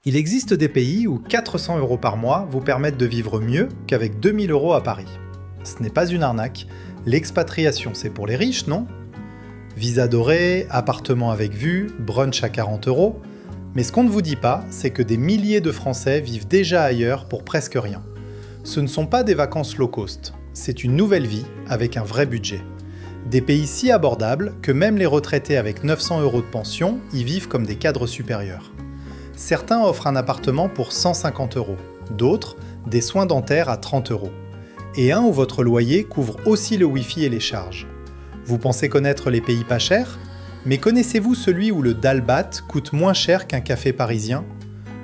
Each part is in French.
Il existe des pays où 400 € par mois vous permettent de vivre mieux qu'avec 2000 € à Paris. Ce n'est pas une arnaque, l'expatriation c'est pour les riches, non? Visa doré, appartement avec vue, brunch à 40 €. Mais ce qu'on ne vous dit pas, c'est que des milliers de Français vivent déjà ailleurs pour presque rien. Ce ne sont pas des vacances low cost, c'est une nouvelle vie avec un vrai budget. Des pays si abordables que même les retraités avec 900 € de pension y vivent comme des cadres supérieurs. Certains offrent un appartement pour 150 €, d'autres, des soins dentaires à 30 €. Et un où votre loyer couvre aussi le Wi-Fi et les charges. Vous pensez connaître les pays pas chers? Mais connaissez-vous celui où le dalbat coûte moins cher qu'un café parisien?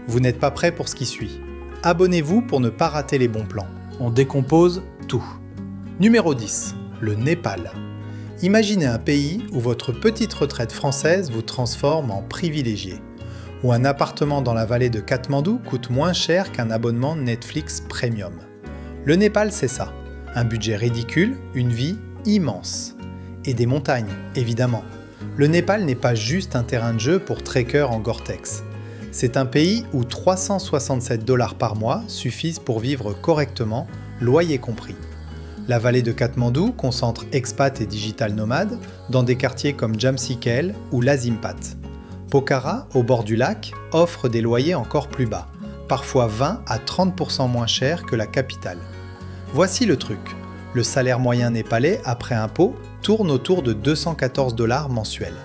Vous n'êtes pas prêt pour ce qui suit. Abonnez-vous pour ne pas rater les bons plans. On décompose tout. Numéro 10. Le Népal. Imaginez un pays où votre petite retraite française vous transforme en privilégié. Où un appartement dans la vallée de Katmandou coûte moins cher qu'un abonnement Netflix Premium. Le Népal, c'est ça. Un budget ridicule, une vie immense. Et des montagnes, évidemment. Le Népal n'est pas juste un terrain de jeu pour trekkers en Gore-Tex. C'est un pays où 367 $ par mois suffisent pour vivre correctement, loyer compris. La vallée de Katmandou concentre expats et digital nomades dans des quartiers comme Jamsikel ou Lazimpat. Pokhara, au bord du lac, offre des loyers encore plus bas, parfois 20 à 30% moins chers que la capitale. Voici le truc, le salaire moyen népalais après impôt tourne autour de 214 $ mensuels.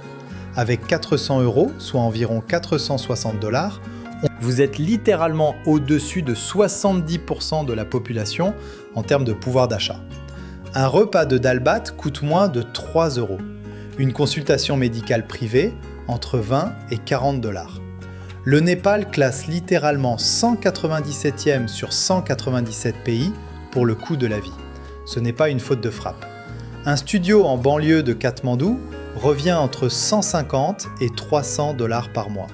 Avec 400 €, soit environ 460 $, vous êtes littéralement au-dessus de 70% de la population en termes de pouvoir d'achat. Un repas de dalbat coûte moins de 3 €. Une consultation médicale privée, entre 20 et 40 $. Le Népal classe littéralement 197e sur 197 pays pour le coût de la vie. Ce n'est pas une faute de frappe. Un studio en banlieue de Katmandou revient entre 150 et 300 $ par mois.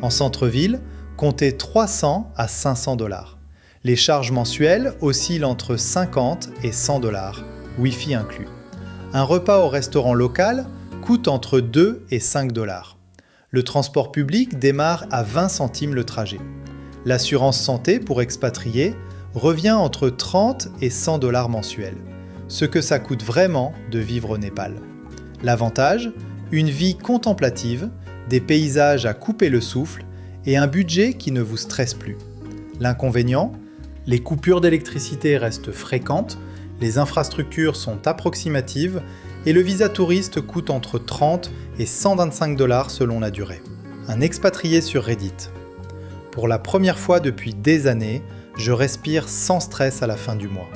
En centre-ville, comptez 300 à 500 $. Les charges mensuelles oscillent entre 50 et 100 $, Wi-Fi inclus. Un repas au restaurant local coûte entre 2 et 5 $. Le transport public démarre à 20 centimes le trajet. L'assurance santé pour expatriés revient entre 30 et 100 $ mensuels. Ce que ça coûte vraiment de vivre au Népal. L'avantage, une vie contemplative, des paysages à couper le souffle et un budget qui ne vous stresse plus. L'inconvénient, les coupures d'électricité restent fréquentes, les infrastructures sont approximatives et le visa touriste coûte entre 30 et 125 $ selon la durée. Un expatrié sur Reddit. Pour la première fois depuis des années, je respire sans stress à la fin du mois.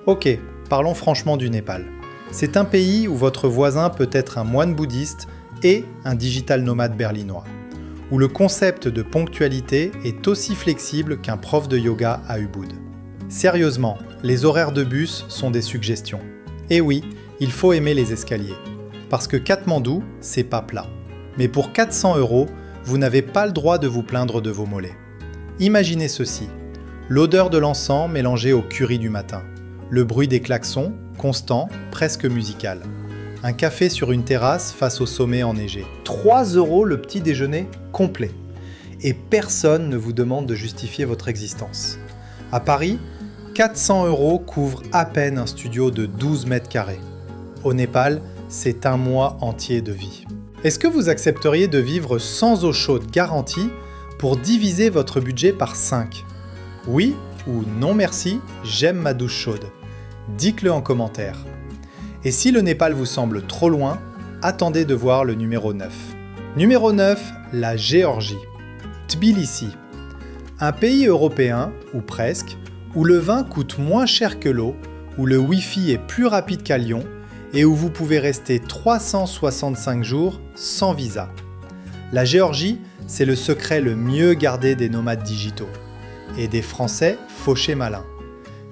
Ok, parlons franchement du Népal. C'est un pays où votre voisin peut être un moine bouddhiste et un digital nomade berlinois. Où le concept de ponctualité est aussi flexible qu'un prof de yoga à Ubud. Sérieusement, les horaires de bus sont des suggestions. Et oui, il faut aimer les escaliers. Parce que Katmandou, c'est pas plat. Mais pour 400 €, vous n'avez pas le droit de vous plaindre de vos mollets. Imaginez ceci. L'odeur de l'encens mélangée au curry du matin. Le bruit des klaxons, constant, presque musical. Un café sur une terrasse face au sommet enneigé. 3 € le petit déjeuner complet. Et personne ne vous demande de justifier votre existence. À Paris, 400 € couvrent à peine un studio de 12 mètres carrés. Au Népal, c'est un mois entier de vie. Est-ce que vous accepteriez de vivre sans eau chaude garantie pour diviser votre budget par 5? Oui ou non merci, j'aime ma douche chaude. Dites-le en commentaire. Et si le Népal vous semble trop loin, attendez de voir le numéro 9. Numéro 9, la Géorgie. Tbilissi. Un pays européen, ou presque, où le vin coûte moins cher que l'eau, où le Wi-Fi est plus rapide qu'à Lyon, et où vous pouvez rester 365 jours sans visa. La Géorgie, c'est le secret le mieux gardé des nomades digitaux. Et des Français fauchés malins.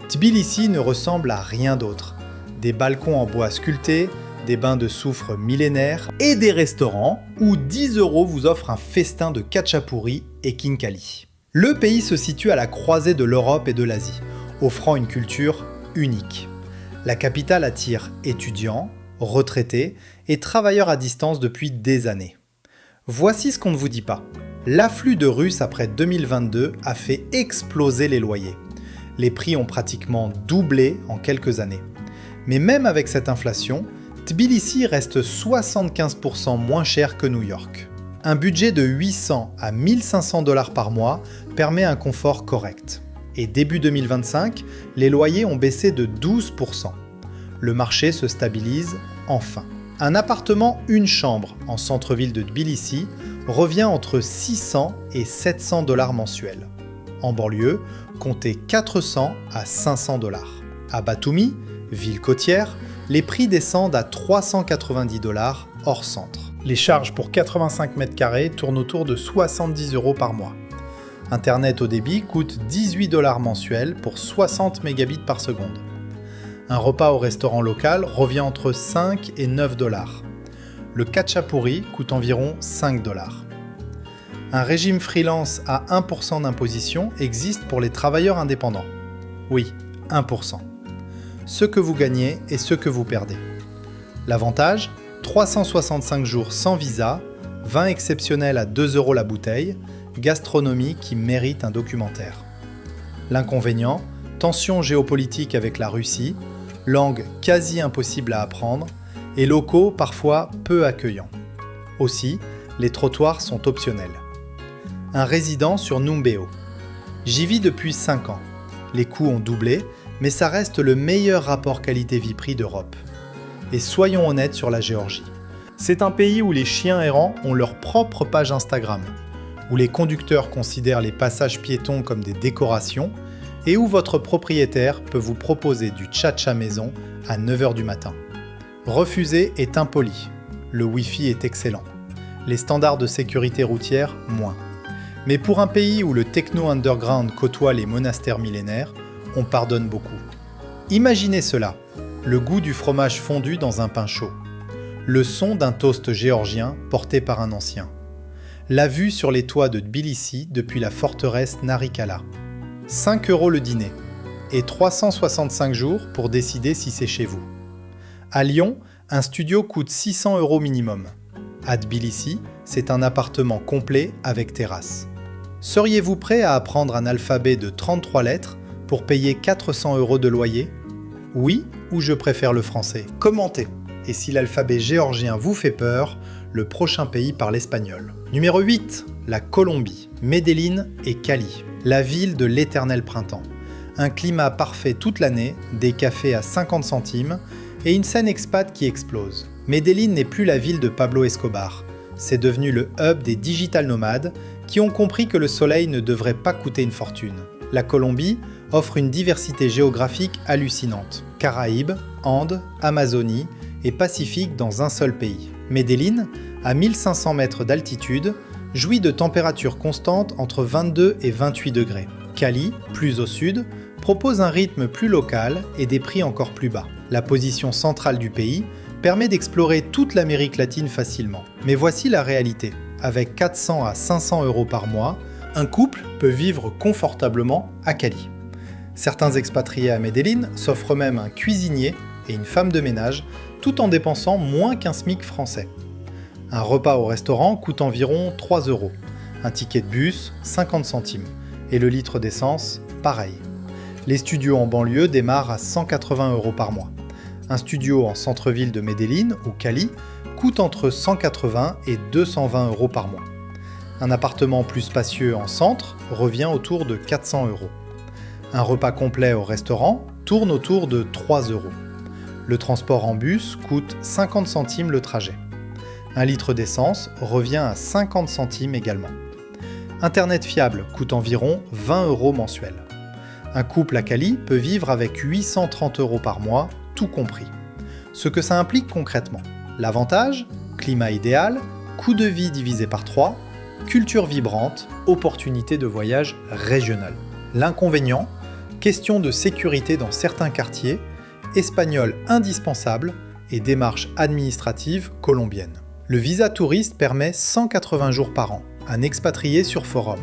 Tbilissi ne ressemble à rien d'autre. Des balcons en bois sculptés, des bains de soufre millénaires et des restaurants où 10 € vous offrent un festin de khachapuri et khinkali. Le pays se situe à la croisée de l'Europe et de l'Asie, offrant une culture unique. La capitale attire étudiants, retraités et travailleurs à distance depuis des années. Voici ce qu'on ne vous dit pas. L'afflux de Russes après 2022 a fait exploser les loyers. Les prix ont pratiquement doublé en quelques années. Mais même avec cette inflation, Tbilissi reste 75% moins cher que New York. Un budget de 800 à 1500 $ par mois permet un confort correct. Et début 2025, les loyers ont baissé de 12%. Le marché se stabilise enfin. Un appartement une chambre en centre-ville de Tbilissi revient entre 600 et 700 $ mensuels. En banlieue, comptez 400 à 500 $. À Batumi, ville côtière, les prix descendent à 390 $ hors centre. Les charges pour 85 mètres carrés tournent autour de 70 € par mois. Internet au débit coûte 18 $ mensuels pour 60 mégabits par seconde. Un repas au restaurant local revient entre 5 et 9 $. Le khachapuri coûte environ 5 $. Un régime freelance à 1% d'imposition existe pour les travailleurs indépendants. Oui, 1%. Ce que vous gagnez et ce que vous perdez. L'avantage, 365 jours sans visa, vin exceptionnel à 2 € la bouteille, gastronomie qui mérite un documentaire. L'inconvénient, tension géopolitique avec la Russie, langue quasi impossible à apprendre, et locaux parfois peu accueillants. Aussi, les trottoirs sont optionnels. Un résident sur Numbeo. J'y vis depuis 5 ans. Les coûts ont doublé, mais ça reste le meilleur rapport qualité-vie-prix d'Europe. Et soyons honnêtes sur la Géorgie. C'est un pays où les chiens errants ont leur propre page Instagram, où les conducteurs considèrent les passages piétons comme des décorations, et où votre propriétaire peut vous proposer du tcha-tcha maison à 9 h du matin. Refuser est impoli. Le Wi-Fi est excellent. Les standards de sécurité routière, moins. Mais pour un pays où le techno-underground côtoie les monastères millénaires, on pardonne beaucoup. Imaginez cela, le goût du fromage fondu dans un pain chaud. Le son d'un toast géorgien porté par un ancien. La vue sur les toits de Tbilissi depuis la forteresse Narikala. 5 € le dîner et 365 jours pour décider si c'est chez vous. À Lyon, un studio coûte 600 € minimum. À Tbilissi, c'est un appartement complet avec terrasse. Seriez-vous prêt à apprendre un alphabet de 33 lettres pour payer 400 € de loyer? Oui, ou je préfère le français? Commentez. Et si l'alphabet géorgien vous fait peur, le prochain pays parle espagnol. Numéro 8, la Colombie, Medellín et Cali. La ville de l'éternel printemps. Un climat parfait toute l'année, des cafés à 50 centimes et une scène expat qui explose. Medellín n'est plus la ville de Pablo Escobar. C'est devenu le hub des digital nomades qui ont compris que le soleil ne devrait pas coûter une fortune. La Colombie offre une diversité géographique hallucinante. Caraïbes, Andes, Amazonie et Pacifique dans un seul pays. Medellín, à 1500 mètres d'altitude, jouit de températures constantes entre 22 et 28 degrés. Cali, plus au sud, propose un rythme plus local et des prix encore plus bas. La position centrale du pays permet d'explorer toute l'Amérique latine facilement. Mais voici la réalité. Avec 400 à 500 € par mois, un couple peut vivre confortablement à Cali. Certains expatriés à Medellín s'offrent même un cuisinier et une femme de ménage, tout en dépensant moins qu'un SMIC français. Un repas au restaurant coûte environ 3 €. Un ticket de bus, 50 centimes. Et le litre d'essence, pareil. Les studios en banlieue démarrent à 180 € par mois. Un studio en centre-ville de Medellín ou Cali coûte entre 180 et 220 € par mois. Un appartement plus spacieux en centre revient autour de 400 €. Un repas complet au restaurant tourne autour de 3 €. Le transport en bus coûte 50 centimes le trajet. Un litre d'essence revient à 50 centimes également. Internet fiable coûte environ 20 € mensuels. Un couple à Cali peut vivre avec 830 € par mois, tout compris. Ce que ça implique concrètement. L'avantage, climat idéal, coût de vie divisé par 3, culture vibrante, opportunité de voyage régional. L'inconvénient, question de sécurité dans certains quartiers, espagnol indispensable et démarche administrative colombienne. Le visa touriste permet 180 jours par an, un expatrié sur forum.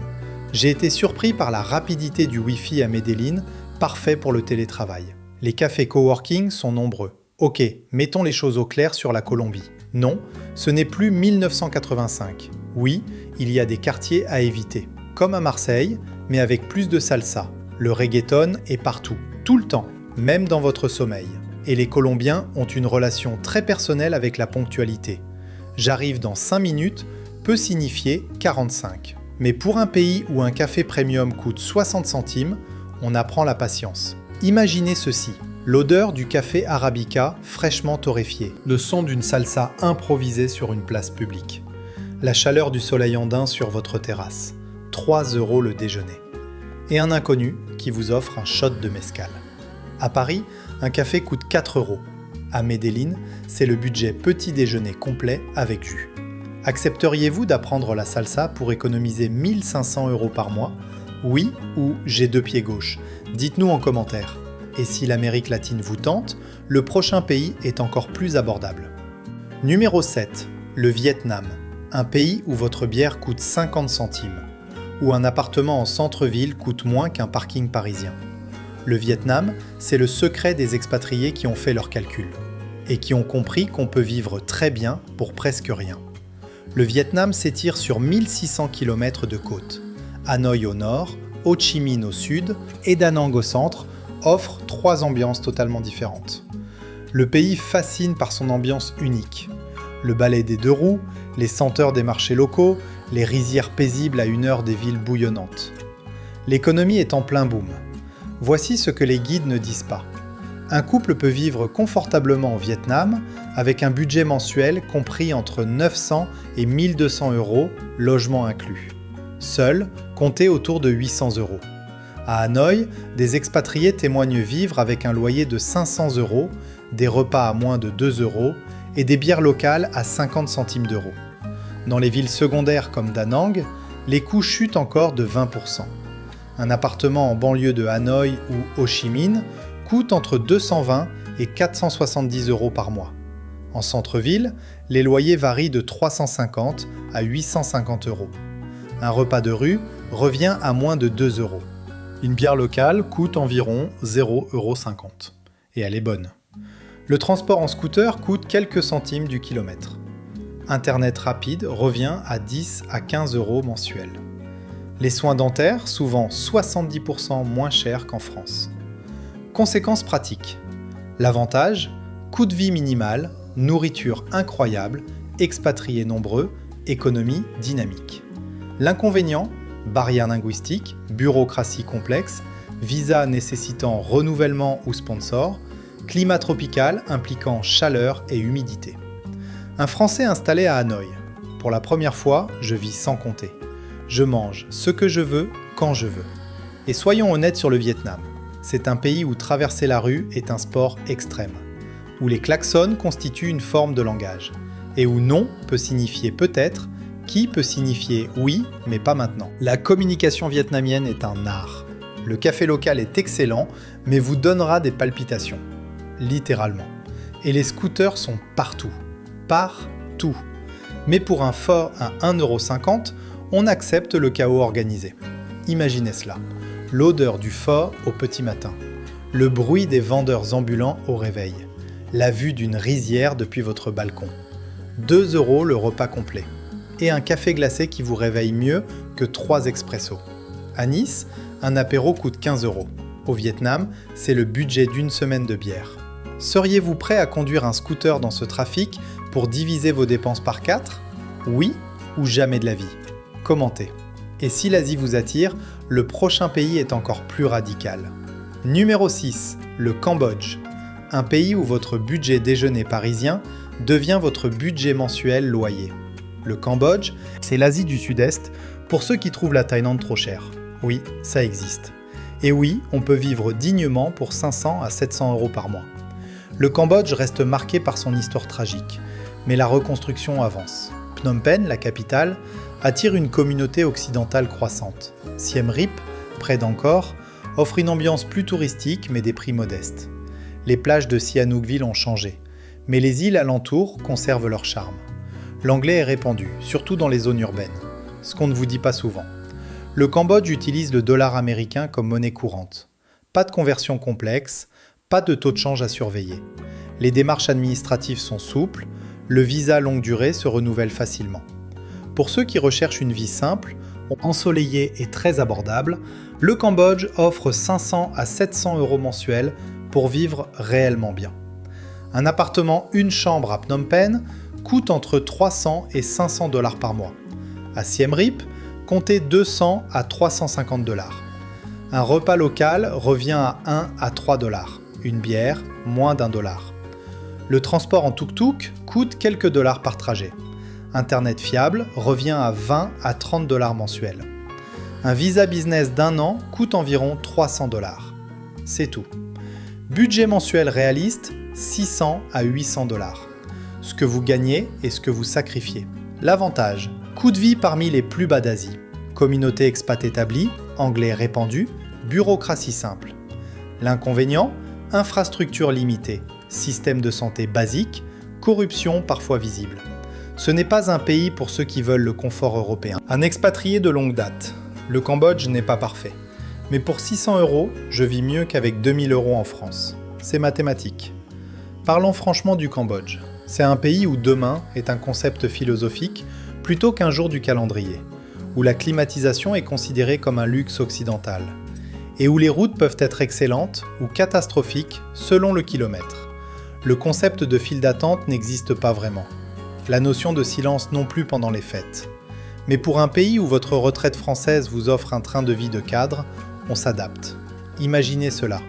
J'ai été surpris par la rapidité du Wi-Fi à Medellín, parfait pour le télétravail. Les cafés coworking sont nombreux. Ok, mettons les choses au clair sur la Colombie. Non, ce n'est plus 1985. Oui, il y a des quartiers à éviter. Comme à Marseille, mais avec plus de salsa. Le reggaeton est partout, tout le temps, même dans votre sommeil. Et les Colombiens ont une relation très personnelle avec la ponctualité. J'arrive dans 5 minutes peut signifier 45. Mais pour un pays où un café premium coûte 60 centimes, on apprend la patience. Imaginez ceci, l'odeur du café arabica fraîchement torréfié, le son d'une salsa improvisée sur une place publique, la chaleur du soleil andin sur votre terrasse, 3 € le déjeuner, et un inconnu qui vous offre un shot de mezcal. À Paris, un café coûte 4 €. À Medellín, c'est le budget petit déjeuner complet avec jus. Accepteriez-vous d'apprendre la salsa pour économiser 1 500 € par mois? Oui ou j'ai deux pieds gauches? Dites-nous en commentaire. Et si l'Amérique latine vous tente, le prochain pays est encore plus abordable. Numéro 7. Le Vietnam. Un pays où votre bière coûte 50 centimes. Où un appartement en centre-ville coûte moins qu'un parking parisien. Le Vietnam, c'est le secret des expatriés qui ont fait leurs calculs. Et qui ont compris qu'on peut vivre très bien pour presque rien. Le Vietnam s'étire sur 1600 km de côte. Hanoï au nord, Ho Chi Minh au sud et Da Nang au centre offrent 3 ambiances totalement différentes. Le pays fascine par son ambiance unique. Le ballet des 2 roues, les senteurs des marchés locaux, les rizières paisibles à 1 heure des villes bouillonnantes. L'économie est en plein boom. Voici ce que les guides ne disent pas. Un couple peut vivre confortablement au Vietnam avec un budget mensuel compris entre 900 et 1200 €, logement inclus. Seul, comptez autour de 800 €. À Hanoï, des expatriés témoignent vivre avec un loyer de 500 €, des repas à moins de 2 € et des bières locales à 50 centimes d'euros. Dans les villes secondaires comme Da Nang, les coûts chutent encore de 20%. Un appartement en banlieue de Hanoï ou Ho Chi Minh coûte entre 220 et 470 € par mois. En centre-ville, les loyers varient de 350 à 850 €. Un repas de rue revient à moins de 2 €. Une bière locale coûte environ 0,50 €. Et elle est bonne. Le transport en scooter coûte quelques centimes du kilomètre. Internet rapide revient à 10 à 15 € mensuels. Les soins dentaires, souvent 70% moins chers qu'en France. Conséquences pratiques. L'avantage, coût de vie minimal, nourriture incroyable, expatriés nombreux, économie dynamique. L'inconvénient, barrières linguistiques, bureaucratie complexe, visa nécessitant renouvellement ou sponsor, climat tropical impliquant chaleur et humidité. Un Français installé à Hanoï. Pour la première fois, je vis sans compter. Je mange ce que je veux, quand je veux. Et soyons honnêtes sur le Vietnam. C'est un pays où traverser la rue est un sport extrême, où les klaxons constituent une forme de langage, et où non peut signifier peut-être, qui peut signifier oui, mais pas maintenant. La communication vietnamienne est un art. Le café local est excellent, mais vous donnera des palpitations. Littéralement. Et les scooters sont partout. Partout. Mais pour un pho à 1,50 €, on accepte le chaos organisé. Imaginez cela. L'odeur du pho au petit matin, le bruit des vendeurs ambulants au réveil, la vue d'une rizière depuis votre balcon. 2 € le repas complet. Et un café glacé qui vous réveille mieux que 3 expressos. À Nice, un apéro coûte 15 €. Au Vietnam, c'est le budget d'une semaine de bière. Seriez-vous prêt à conduire un scooter dans ce trafic pour diviser vos dépenses par 4 ? Oui ou jamais de la vie ? Commentez. Et si l'Asie vous attire, le prochain pays est encore plus radical. Numéro 6. Le Cambodge. Un pays où votre budget déjeuner parisien devient votre budget mensuel loyer. Le Cambodge, c'est l'Asie du Sud-Est pour ceux qui trouvent la Thaïlande trop chère. Oui, ça existe. Et oui, on peut vivre dignement pour 500 à 700 € par mois. Le Cambodge reste marqué par son histoire tragique, mais la reconstruction avance. Phnom Penh, la capitale, attire une communauté occidentale croissante. Siem Reap, près d'Angkor, offre une ambiance plus touristique mais des prix modestes. Les plages de Sihanoukville ont changé, mais les îles alentours conservent leur charme. L'anglais est répandu, surtout dans les zones urbaines, ce qu'on ne vous dit pas souvent. Le Cambodge utilise le dollar américain comme monnaie courante. Pas de conversion complexe, pas de taux de change à surveiller. Les démarches administratives sont souples, le visa longue durée se renouvelle facilement. Pour ceux qui recherchent une vie simple, ensoleillée et très abordable, le Cambodge offre 500 à 700 euros mensuels pour vivre réellement bien. Un appartement une chambre à Phnom Penh coûte entre 300 et 500 dollars par mois. À Siem Reap, comptez 200 à 350 dollars. Un repas local revient à 1 à 3 dollars. Une bière, moins d'$1. Le transport en tuk-tuk coûte quelques dollars par trajet. Internet fiable revient à 20 à 30 dollars mensuels. Un visa business d'1 an coûte environ 300 dollars. C'est tout. Budget mensuel réaliste, 600 à 800 dollars. Ce que vous gagnez et ce que vous sacrifiez. L'avantage, coût de vie parmi les plus bas d'Asie. Communauté expat établie, anglais répandu, bureaucratie simple. L'inconvénient, infrastructure limitée, système de santé basique, corruption parfois visible. Ce n'est pas un pays pour ceux qui veulent le confort européen. Un expatrié de longue date. Le Cambodge n'est pas parfait. Mais pour 600 euros, je vis mieux qu'avec 2000 euros en France. C'est mathématique. Parlons franchement du Cambodge. C'est un pays où demain est un concept philosophique plutôt qu'un jour du calendrier, où la climatisation est considérée comme un luxe occidental, et où les routes peuvent être excellentes ou catastrophiques selon le kilomètre. Le concept de file d'attente n'existe pas vraiment. La notion de silence non plus pendant les fêtes. Mais pour un pays où votre retraite française vous offre un train de vie de cadre, on s'adapte. Imaginez cela.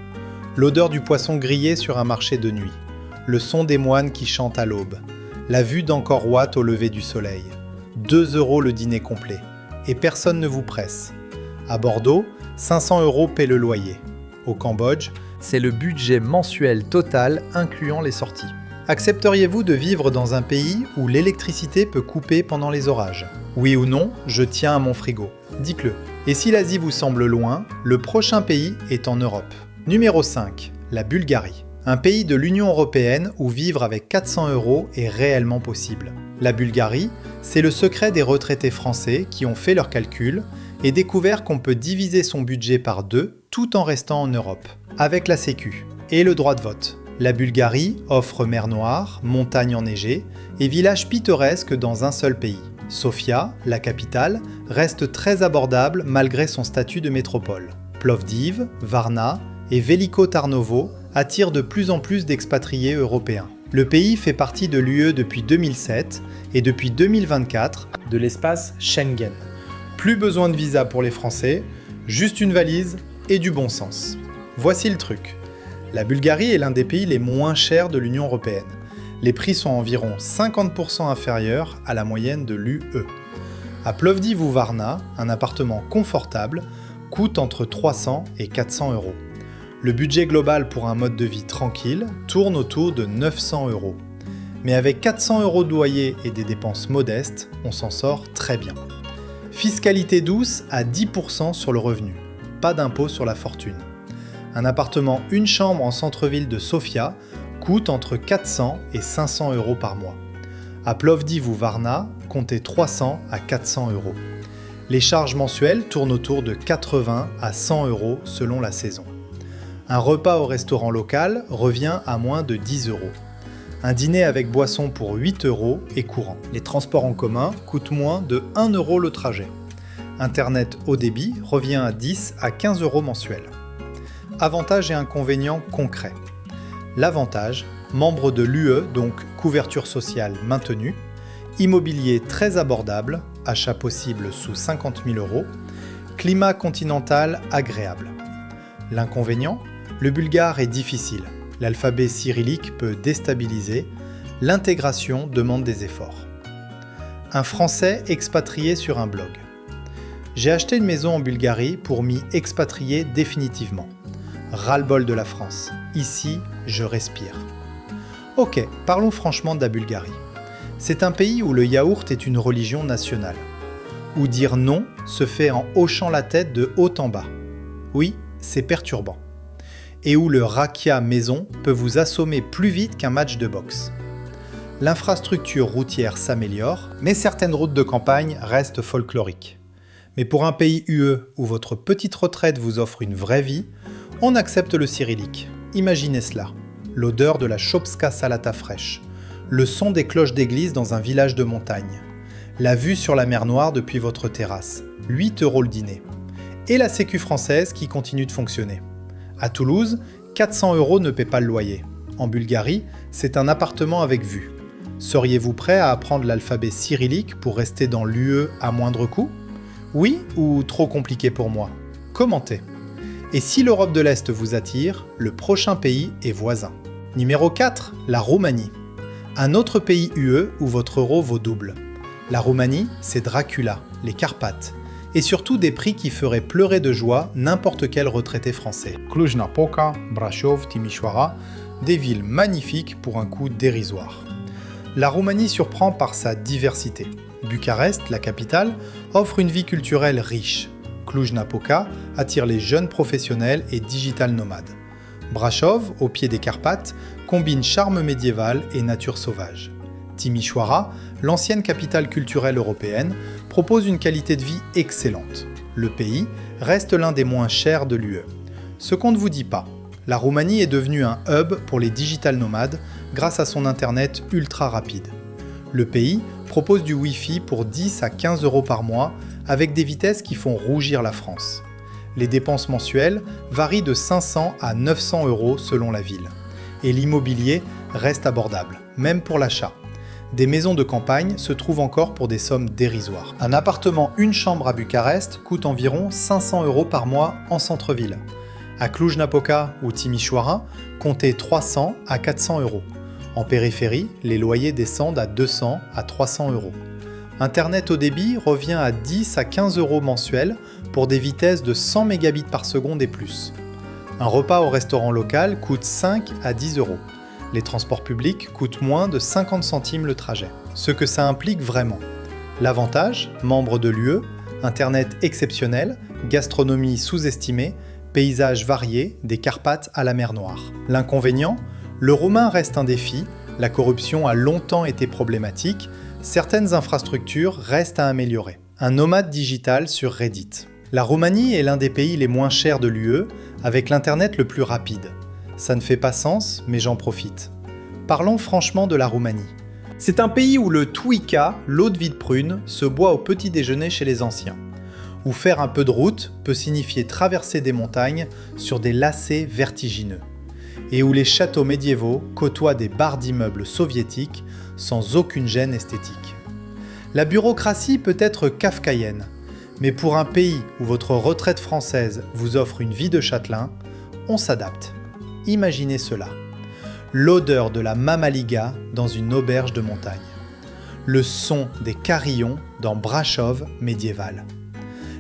L'odeur du poisson grillé sur un marché de nuit. Le son des moines qui chantent à l'aube. La vue d'Angkor Wat au lever du soleil. 2 euros le dîner complet. Et personne ne vous presse. À Bordeaux, 500 euros paie le loyer. Au Cambodge, c'est le budget mensuel total incluant les sorties. Accepteriez-vous de vivre dans un pays où l'électricité peut couper pendant les orages? Oui ou non, je tiens à mon frigo. Dites-le. Et si l'Asie vous semble loin, le prochain pays est en Europe. Numéro 5, la Bulgarie. Un pays de l'Union européenne où vivre avec 400 euros est réellement possible. La Bulgarie, c'est le secret des retraités français qui ont fait leurs calculs et découvert qu'on peut diviser son budget par 2 tout en restant en Europe, avec la Sécu et le droit de vote. La Bulgarie offre mer Noire, montagnes enneigées et villages pittoresques dans un seul pays. Sofia, la capitale, reste très abordable malgré son statut de métropole. Plovdiv, Varna et Veliko Tarnovo attirent de plus en plus d'expatriés européens. Le pays fait partie de l'UE depuis 2007 et depuis 2024 de l'espace Schengen. Plus besoin de visa pour les Français, juste une valise et du bon sens. Voici le truc. La Bulgarie est l'un des pays les moins chers de l'Union européenne. Les prix sont environ 50% inférieurs à la moyenne de l'UE. À Plovdiv ou Varna, un appartement confortable coûte entre 300 et 400 euros. Le budget global pour un mode de vie tranquille tourne autour de 900 euros. Mais avec 400 euros de loyer et des dépenses modestes, on s'en sort très bien. Fiscalité douce à 10% sur le revenu. Pas d'impôt sur la fortune. Un appartement une chambre en centre-ville de Sofia coûte entre 400 et 500 euros par mois. À Plovdiv ou Varna, comptez 300 à 400 euros. Les charges mensuelles tournent autour de 80 à 100 euros selon la saison. Un repas au restaurant local revient à moins de 10 euros. Un dîner avec boisson pour 8 euros est courant. Les transports en commun coûtent moins de 1 euro le trajet. Internet haut débit revient à 10 à 15 euros mensuels. Avantages et inconvénients concrets. L'avantage, membre de l'UE, donc couverture sociale maintenue, immobilier très abordable, achat possible sous 50 000 euros, climat continental agréable. L'inconvénient, le bulgare est difficile, l'alphabet cyrillique peut déstabiliser, l'intégration demande des efforts. Un Français expatrié sur un blog. J'ai acheté une maison en Bulgarie pour m'y expatrier définitivement. Ras-le-bol de la France. Ici, je respire. Ok, parlons franchement de la Bulgarie. C'est un pays où le yaourt est une religion nationale. Où dire non se fait en hochant la tête de haut en bas. Oui, c'est perturbant. Et où le rakia maison peut vous assommer plus vite qu'un match de boxe. L'infrastructure routière s'améliore, mais certaines routes de campagne restent folkloriques. Mais pour un pays UE où votre petite retraite vous offre une vraie vie, on accepte le cyrillique. Imaginez cela. L'odeur de la chopska salata fraîche. Le son des cloches d'église dans un village de montagne. La vue sur la mer Noire depuis votre terrasse, 8 € le dîner. Et la Sécu française qui continue de fonctionner. À Toulouse, 400 € ne paient pas le loyer. En Bulgarie, c'est un appartement avec vue. Seriez-vous prêt à apprendre l'alphabet cyrillique pour rester dans l'UE à moindre coût? Oui ou trop compliqué pour moi? Commentez. Et si l'Europe de l'Est vous attire, le prochain pays est voisin. Numéro 4, la Roumanie. Un autre pays UE où votre euro vaut double. La Roumanie, c'est Dracula, les Carpates, et surtout des prix qui feraient pleurer de joie n'importe quel retraité français. Cluj-Napoca, Brașov, Timișoara, des villes magnifiques pour un coût dérisoire. La Roumanie surprend par sa diversité. Bucarest, la capitale, offre une vie culturelle riche. Cluj-Napoca attire les jeunes professionnels et digital nomades. Brașov, au pied des Carpates, combine charme médiéval et nature sauvage. Timișoara, l'ancienne capitale culturelle européenne, propose une qualité de vie excellente. Le pays reste l'un des moins chers de l'UE. Ce qu'on ne vous dit pas, la Roumanie est devenue un hub pour les digital nomades grâce à son internet ultra rapide. Le pays propose du Wi-Fi pour 10 à 15 € par mois avec des vitesses qui font rougir la France. Les dépenses mensuelles varient de 500 à 900 € selon la ville. Et l'immobilier reste abordable, même pour l'achat. Des maisons de campagne se trouvent encore pour des sommes dérisoires. Un appartement une chambre à Bucarest coûte environ 500 € par mois en centre-ville. À Cluj-Napoca ou Timișoara, comptez 300 à 400 €. En périphérie, les loyers descendent à 200 à 300 €. Internet haut débit revient à 10 à 15 € mensuels pour des vitesses de 100 mégabits par seconde et plus. Un repas au restaurant local coûte 5 à 10 €. Les transports publics coûtent moins de 50 centimes le trajet. Ce que ça implique vraiment. L'avantage, membre de l'UE, Internet exceptionnel, gastronomie sous-estimée, paysages variés, des Carpates à la mer Noire. L'inconvénient, le roumain reste un défi, la corruption a longtemps été problématique, certaines infrastructures restent à améliorer. Un nomade digital sur Reddit. La Roumanie est l'un des pays les moins chers de l'UE, avec l'Internet le plus rapide. Ça ne fait pas sens, mais j'en profite. Parlons franchement de la Roumanie. C'est un pays où le Tuica, l'eau de vie de prune, se boit au petit déjeuner chez les anciens. Où faire un peu de route peut signifier traverser des montagnes sur des lacets vertigineux. Et où les châteaux médiévaux côtoient des barres d'immeubles soviétiques sans aucune gêne esthétique. La bureaucratie peut être kafkaïenne, mais pour un pays où votre retraite française vous offre une vie de châtelain, on s'adapte. Imaginez cela. L'odeur de la mamaliga dans une auberge de montagne. Le son des carillons dans Brașov médiéval.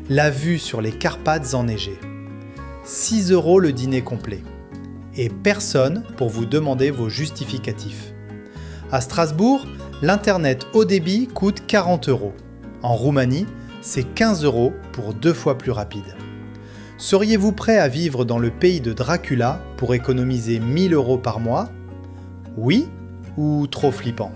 La vue sur les Carpates enneigées. 6 € le dîner complet. Et personne pour vous demander vos justificatifs. À Strasbourg, l'Internet haut débit coûte 40 €. En Roumanie, c'est 15 € pour 2 fois plus rapide. Seriez-vous prêt à vivre dans le pays de Dracula pour économiser 1000 € par mois? Oui ou trop flippant?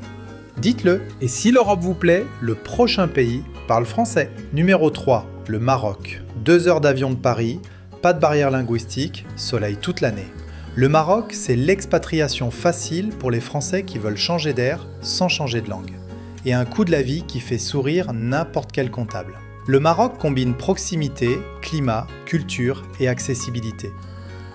Dites-le. Et si l'Europe vous plaît, le prochain pays parle français. Numéro 3, le Maroc. 2 heures d'avion de Paris, pas de barrière linguistique, soleil toute l'année. Le Maroc, c'est l'expatriation facile pour les Français qui veulent changer d'air sans changer de langue. Et un coût de la vie qui fait sourire n'importe quel comptable. Le Maroc combine proximité, climat, culture et accessibilité.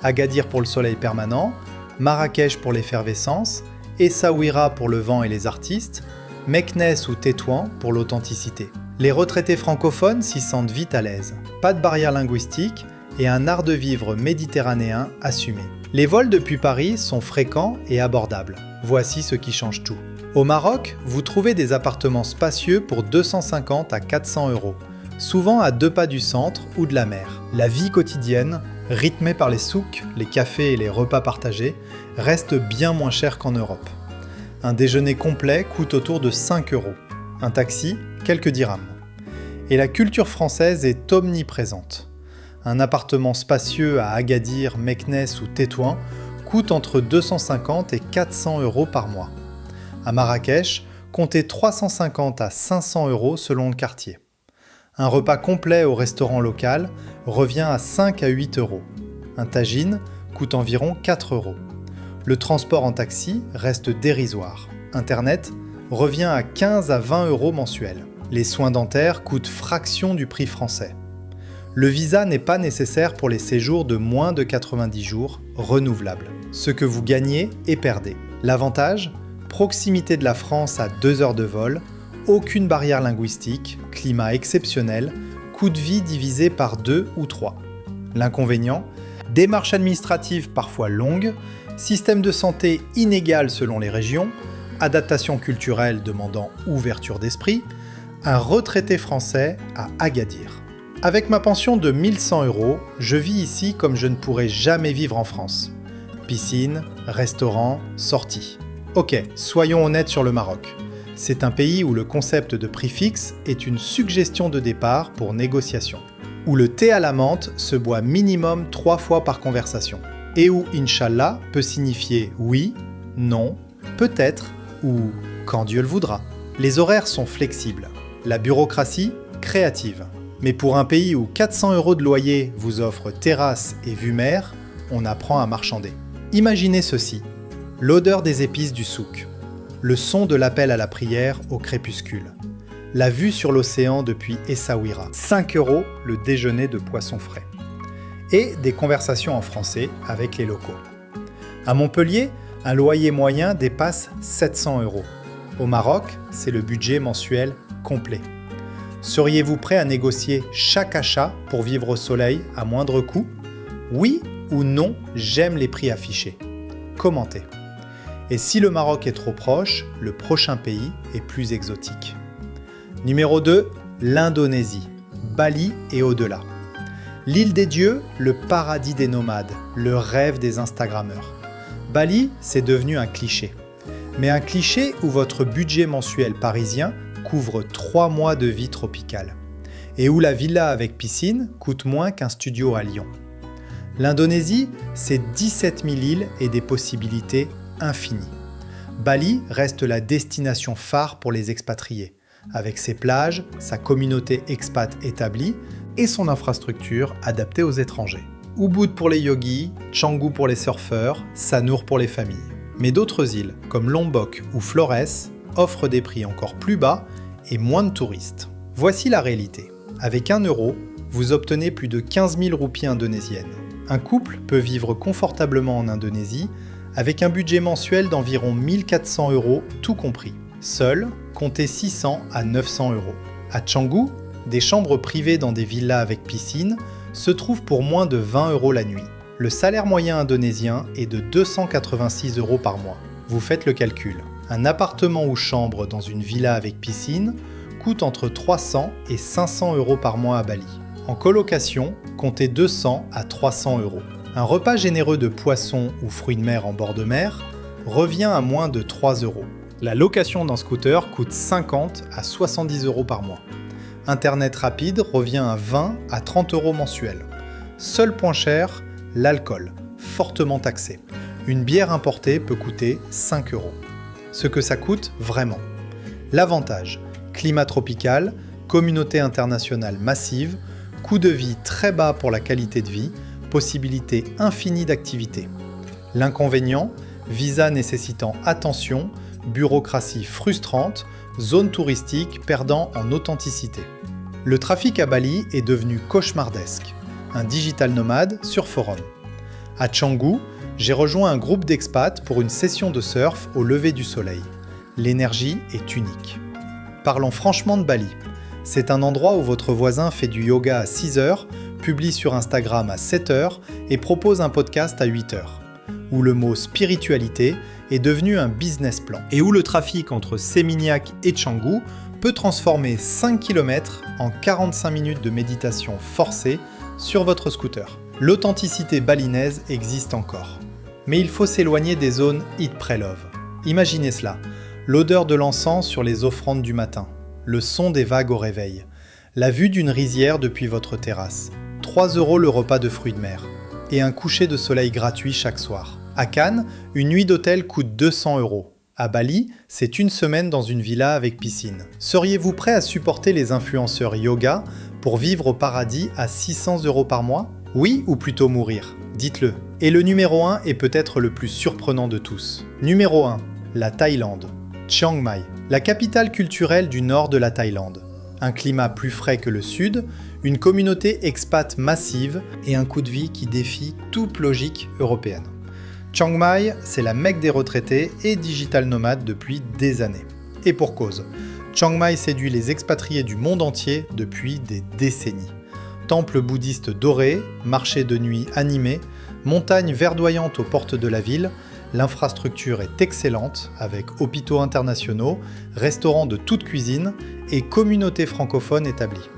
Agadir pour le soleil permanent, Marrakech pour l'effervescence, Essaouira pour le vent et les artistes, Meknès ou Tétouan pour l'authenticité. Les retraités francophones s'y sentent vite à l'aise. Pas de barrière linguistique et un art de vivre méditerranéen assumé. Les vols depuis Paris sont fréquents et abordables. Voici ce qui change tout. Au Maroc, vous trouvez des appartements spacieux pour 250 à 400 €, souvent à 2 pas du centre ou de la mer. La vie quotidienne, rythmée par les souks, les cafés et les repas partagés, reste bien moins chère qu'en Europe. Un déjeuner complet coûte autour de 5 €. Un taxi, quelques dirhams. Et la culture française est omniprésente. Un appartement spacieux à Agadir, Meknès ou Tétouan coûte entre 250 et 400 € par mois. À Marrakech, comptez 350 à 500 € selon le quartier. Un repas complet au restaurant local revient à 5 à 8 €. Un tagine coûte environ 4 €. Le transport en taxi reste dérisoire. Internet revient à 15 à 20 € mensuels. Les soins dentaires coûtent fraction du prix français. Le visa n'est pas nécessaire pour les séjours de moins de 90 jours, renouvelables. Ce que vous gagnez et perdez. L'avantage ? Proximité de la France à 2 heures de vol, aucune barrière linguistique, climat exceptionnel, coût de vie divisé par 2 ou 3. L'inconvénient ? Démarches administratives parfois longues, système de santé inégal selon les régions, adaptation culturelle demandant ouverture d'esprit, un retraité français à Agadir. Avec ma pension de 1100 €, je vis ici comme je ne pourrais jamais vivre en France. Piscine, restaurant, sorties. Ok, soyons honnêtes sur le Maroc. C'est un pays où le concept de prix fixe est une suggestion de départ pour négociation. Où le thé à la menthe se boit minimum 3 fois par conversation. Et où Inch'Allah peut signifier oui, non, peut-être ou quand Dieu le voudra. Les horaires sont flexibles. La bureaucratie, créative. Mais pour un pays où 400 € de loyer vous offre terrasse et vue mer, on apprend à marchander. Imaginez ceci, l'odeur des épices du souk, le son de l'appel à la prière au crépuscule, la vue sur l'océan depuis Essaouira, 5 € le déjeuner de poisson frais, et des conversations en français avec les locaux. À Montpellier, un loyer moyen dépasse 700 €. Au Maroc, c'est le budget mensuel complet. Seriez-vous prêt à négocier chaque achat pour vivre au soleil à moindre coût ? Oui ou non, j'aime les prix affichés. Commentez. Et si le Maroc est trop proche, le prochain pays est plus exotique. Numéro 2, l'Indonésie, Bali et au-delà. L'île des dieux, le paradis des nomades, le rêve des Instagrammeurs. Bali, c'est devenu un cliché. Mais un cliché où votre budget mensuel parisien couvre 3 mois de vie tropicale, et où la villa avec piscine coûte moins qu'un studio à Lyon. L'Indonésie, c'est 17 000 îles et des possibilités infinies. Bali reste la destination phare pour les expatriés, avec ses plages, sa communauté expat établie et son infrastructure adaptée aux étrangers. Ubud pour les yogis, Canggu pour les surfeurs, Sanur pour les familles. Mais d'autres îles, comme Lombok ou Flores, offrent des prix encore plus bas et moins de touristes. Voici la réalité. Avec 1 €, vous obtenez plus de 15 000 roupies indonésiennes. Un couple peut vivre confortablement en Indonésie avec un budget mensuel d'environ 1 400 € tout compris. Seul, comptez 600 à 900 €. À Canggu, des chambres privées dans des villas avec piscine se trouvent pour moins de 20 € la nuit. Le salaire moyen indonésien est de 286 € par mois. Vous faites le calcul. Un appartement ou chambre dans une villa avec piscine coûte entre 300 et 500 € par mois à Bali. En colocation, comptez 200 à 300 €. Un repas généreux de poissons ou fruits de mer en bord de mer revient à moins de 3 €. La location d'un scooter coûte 50 à 70 € par mois. Internet rapide revient à 20 à 30 € mensuels. Seul point cher, l'alcool, fortement taxé. Une bière importée peut coûter 5 €. Ce que ça coûte vraiment. L'avantage, climat tropical, communauté internationale massive, coût de vie très bas pour la qualité de vie, possibilité infinie d'activités. L'inconvénient, visa nécessitant attention, bureaucratie frustrante, zone touristique perdant en authenticité. Le trafic à Bali est devenu cauchemardesque. Un digital nomade sur forum. À Canggu, j'ai rejoint un groupe d'expats pour une session de surf au lever du soleil. L'énergie est unique. Parlons franchement de Bali. C'est un endroit où votre voisin fait du yoga à 6 h, publie sur Instagram à 7 h et propose un podcast à 8 h. Où le mot spiritualité est devenu un business plan. Et où le trafic entre Seminyak et Canggu peut transformer 5 km en 45 minutes de méditation forcée sur votre scooter. L'authenticité balinaise existe encore. Mais il faut s'éloigner des zones Eat Pray Love. Imaginez cela, l'odeur de l'encens sur les offrandes du matin, le son des vagues au réveil, la vue d'une rizière depuis votre terrasse, 3 € le repas de fruits de mer, et un coucher de soleil gratuit chaque soir. À Cannes, une nuit d'hôtel coûte 200 €. À Bali, c'est une semaine dans une villa avec piscine. Seriez-vous prêt à supporter les influenceurs yoga pour vivre au paradis à 600 € par mois ? Oui ou plutôt mourir ? Dites-le. Et le numéro 1 est peut-être le plus surprenant de tous. Numéro 1, la Thaïlande. Chiang Mai, la capitale culturelle du nord de la Thaïlande. Un climat plus frais que le sud, une communauté expat massive et un coût de vie qui défie toute logique européenne. Chiang Mai, c'est la Mecque des retraités et digital nomades depuis des années. Et pour cause, Chiang Mai séduit les expatriés du monde entier depuis des décennies. Temples bouddhistes dorés, marchés de nuit animés, montagnes verdoyantes aux portes de la ville, l'infrastructure est excellente avec hôpitaux internationaux, restaurants de toute cuisine et communautés francophones établies.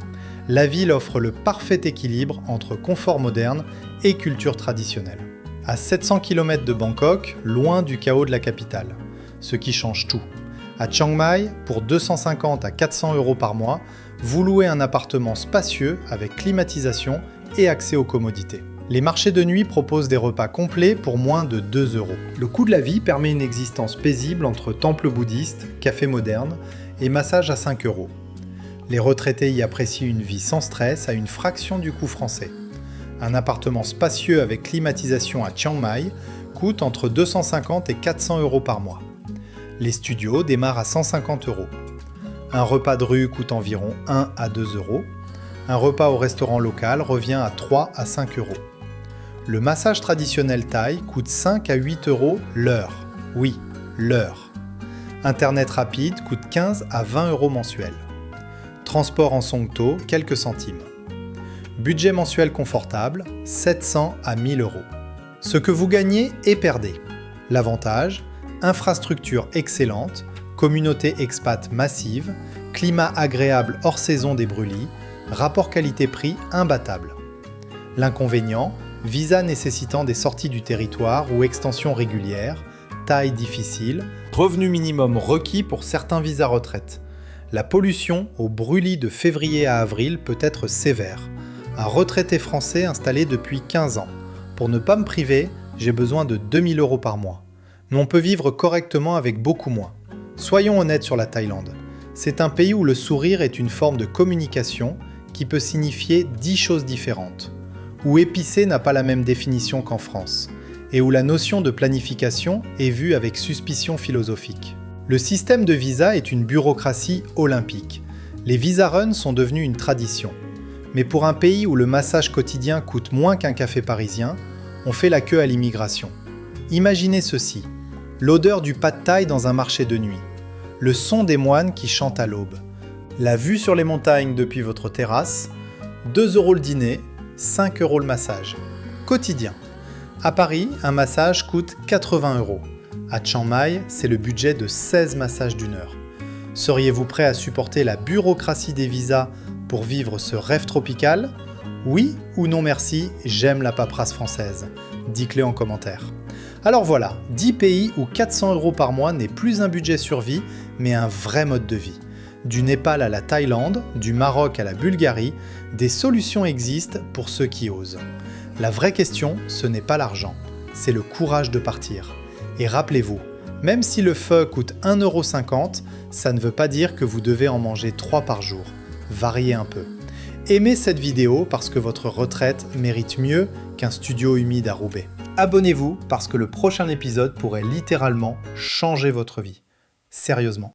La ville offre le parfait équilibre entre confort moderne et culture traditionnelle. À 700 km de Bangkok, loin du chaos de la capitale, ce qui change tout. À Chiang Mai, pour 250 à 400 € par mois, vous louez un appartement spacieux avec climatisation et accès aux commodités. Les marchés de nuit proposent des repas complets pour moins de 2 €. Le coût de la vie permet une existence paisible entre temples bouddhistes, cafés modernes et massages à 5 €. Les retraités y apprécient une vie sans stress à une fraction du coût français. Un appartement spacieux avec climatisation à Chiang Mai coûte entre 250 et 400 € par mois. Les studios démarrent à 150 €. Un repas de rue coûte environ 1 à 2 €. Un repas au restaurant local revient à 3 à 5 €. Le massage traditionnel thaï coûte 5 à 8 € l'heure. Oui, l'heure. Internet rapide coûte 15 à 20 € mensuels. Transport en Songto, quelques centimes. Budget mensuel confortable, 700 à 1000 €. Ce que vous gagnez et perdez. L'avantage, infrastructure excellente, communauté expat massive, climat agréable hors saison des brûlis, rapport qualité-prix imbattable. L'inconvénient, visa nécessitant des sorties du territoire ou extensions régulières, taille difficile, revenu minimum requis pour certains visas retraite. La pollution au brûlis de février à avril peut être sévère. Un retraité français installé depuis 15 ans. Pour ne pas me priver, j'ai besoin de 2000 € par mois. Mais on peut vivre correctement avec beaucoup moins. Soyons honnêtes sur la Thaïlande. C'est un pays où le sourire est une forme de communication qui peut signifier 10 choses différentes. Où épicé n'a pas la même définition qu'en France. Et où la notion de planification est vue avec suspicion philosophique. Le système de visa est une bureaucratie olympique. Les visa runs sont devenus une tradition. Mais pour un pays où le massage quotidien coûte moins qu'un café parisien, on fait la queue à l'immigration. Imaginez ceci, l'odeur du pad thaï dans un marché de nuit, le son des moines qui chantent à l'aube, la vue sur les montagnes depuis votre terrasse, 2 € le dîner, 5 € le massage. Quotidien. À Paris, un massage coûte 80 €. À Chiang Mai, c'est le budget de 16 massages d'1 heure. Seriez-vous prêt à supporter la bureaucratie des visas pour vivre ce rêve tropical? Oui ou non merci, j'aime la paperasse française. Dites-le en commentaire. Alors voilà, 10 pays où 400 € par mois n'est plus un budget survie, mais un vrai mode de vie. Du Népal à la Thaïlande, du Maroc à la Bulgarie, des solutions existent pour ceux qui osent. La vraie question, ce n'est pas l'argent, c'est le courage de partir. Et rappelez-vous, même si le pho coûte 1,50 €, ça ne veut pas dire que vous devez en manger 3 par jour. Variez un peu. Aimez cette vidéo parce que votre retraite mérite mieux qu'un studio humide à Roubaix. Abonnez-vous parce que le prochain épisode pourrait littéralement changer votre vie. Sérieusement.